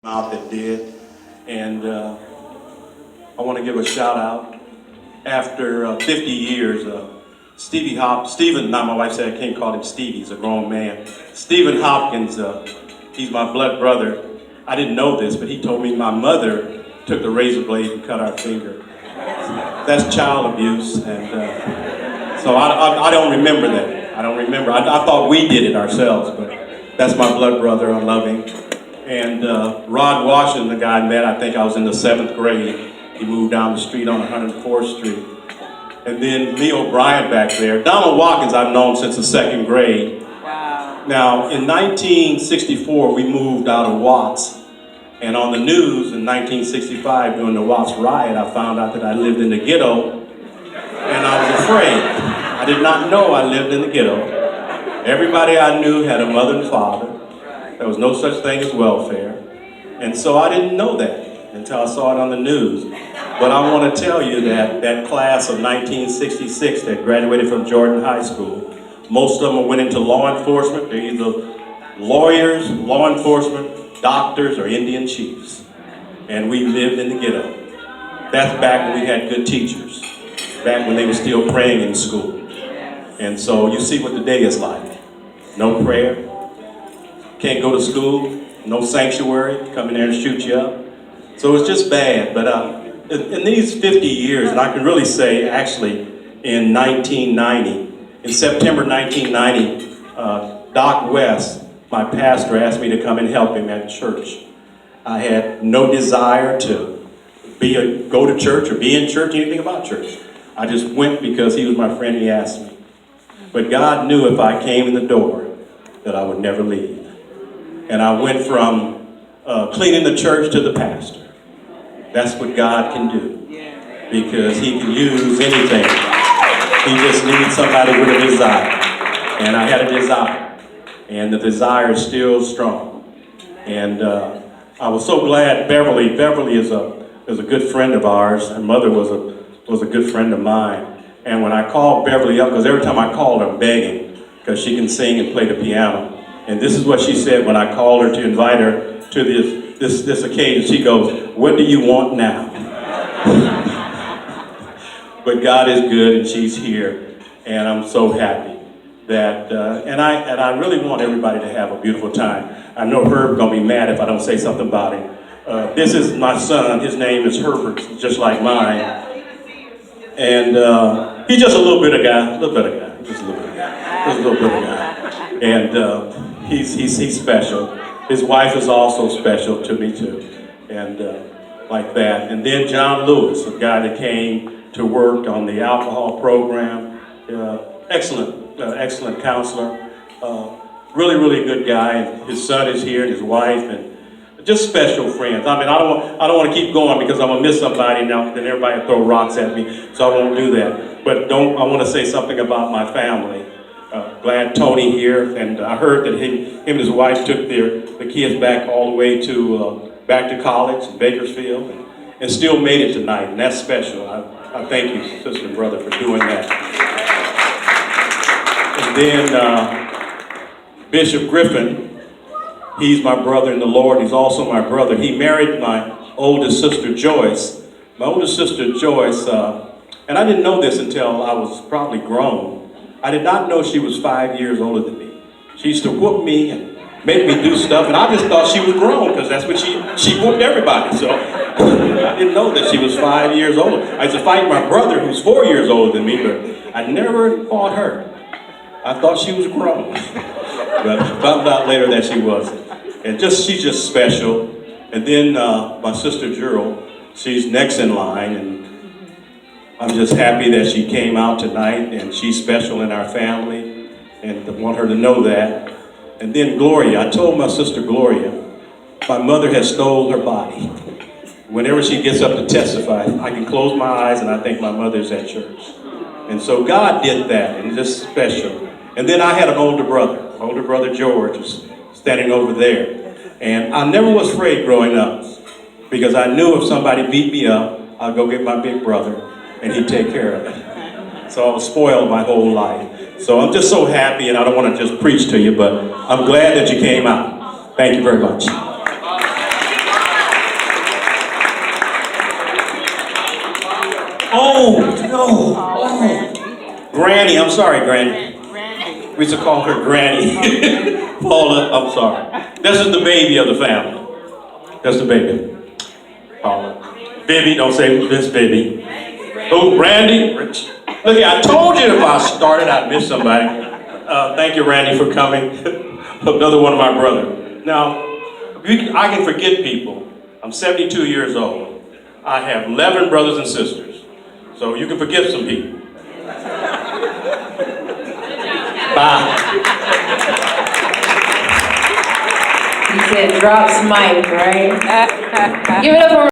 out that did. And I want to give a shout out. After 50 years, Stephen, not my wife said I can't call him Stevie, he's a grown man. Stephen Hopkins, he's my blood brother. I didn't know this, but he told me my mother took the razor blade and cut our finger. That's child abuse, and so I don't remember that. I don't remember. I thought we did it ourselves, but that's my blood brother. I love him. And Rod Washington, the guy I met, I think I was in the 7th grade. He moved down the street on 104th Street. And then Leo Bryant back there. Donald Watkins I've known since the 2nd grade. Wow. Now, in 1964, we moved out of Watts. And on the news in 1965, during the Watts riot, I found out that I lived in the ghetto. And I was afraid. I did not know I lived in the ghetto. Everybody I knew had a mother and father. There was no such thing as welfare. And so I didn't know that until I saw it on the news. But I want to tell you that that class of 1966 that graduated from Jordan High School, most of them went into law enforcement. They're either lawyers, law enforcement, doctors, or Indian chiefs. And we lived in the ghetto. That's back when we had good teachers, back when they were still praying in school. And so you see what the day is like. No prayer. Can't go to school, no sanctuary, come in there and shoot you up. So it's just bad. But in these 50 years, and I can really say actually in 1990, in September 1990, Doc West, my pastor, asked me to come and help him at church. I had no desire to go to church or be in church, anything about church. I just went because he was my friend, he asked me. But God knew if I came in the door that I would never leave. And I went from cleaning the church to the pastor. That's what God can do. Because he can use anything. He just needs somebody with a desire. And I had a desire. And the desire is still strong. And I was so glad Beverly is a good friend of ours. Her mother was a good friend of mine. And when I called Beverly up, because every time I called her, I'm begging, because she can sing and play the piano. And this is what she said when I called her to invite her to this occasion. She goes, "What do you want now?" But God is good, and she's here, and I'm so happy that. And I really want everybody to have a beautiful time. I know Herb's gonna be mad if I don't say something about him. This is my son. His name is Herbert, just like mine, and he's just a little bit of guy, just a little bit of guy, and. He's special. His wife is also special to me too, and like that. And then John Lewis, a guy that came to work on the alcohol program, excellent counselor, really good guy. And his son is here, and his wife, and just special friends. I mean, I don't want to keep going because I'm gonna miss somebody now. Then everybody will throw rocks at me, so I won't do that. But I want to say something about my family. Glad Tony here, and I heard that him and his wife took the kids back all the way to back to college in Bakersfield, and still made it tonight, and that's special. I thank you, sister and brother, for doing that. And then Bishop Griffin, he's my brother in the Lord. He's also my brother. He married my oldest sister Joyce. My oldest sister Joyce, and I didn't know this until I was probably grown. I did not know she was 5 years older than me. She used to whoop me and make me do stuff, and I just thought she was grown because that's what she whooped everybody. So I didn't know that she was 5 years older. I used to fight my brother who's 4 years older than me, but I never fought her. I thought she was grown, but found out later that she wasn't. And she's just special. And then my sister Gerald, she's next in line, and I'm just happy that she came out tonight, and she's special in our family, and I want her to know that. And then Gloria, I told my sister Gloria, my mother has stole her body. Whenever she gets up to testify, I can close my eyes and I think my mother's at church. And so God did that, and just special. And then I had an older brother George is standing over there. And I never was afraid growing up, because I knew if somebody beat me up, I'd go get my big brother, and he'd take care of it. So I was spoiled my whole life. So I'm just so happy, and I don't want to just preach to you, but I'm glad that you came out. Thank you very much. No. Oh. Granny, I'm sorry, Granny. We used to call her Granny. Paula, I'm sorry. This is the baby of the family. That's the baby. Paula. Baby, don't say this baby. Oh, Randy. Look here, I told you if I started, I'd miss somebody. Thank you, Randy, for coming. Another one of my brothers. Now, I can forget people. I'm 72 years old. I have 11 brothers and sisters. So you can forgive some people. Bye. He said drops mic, right? Give it up for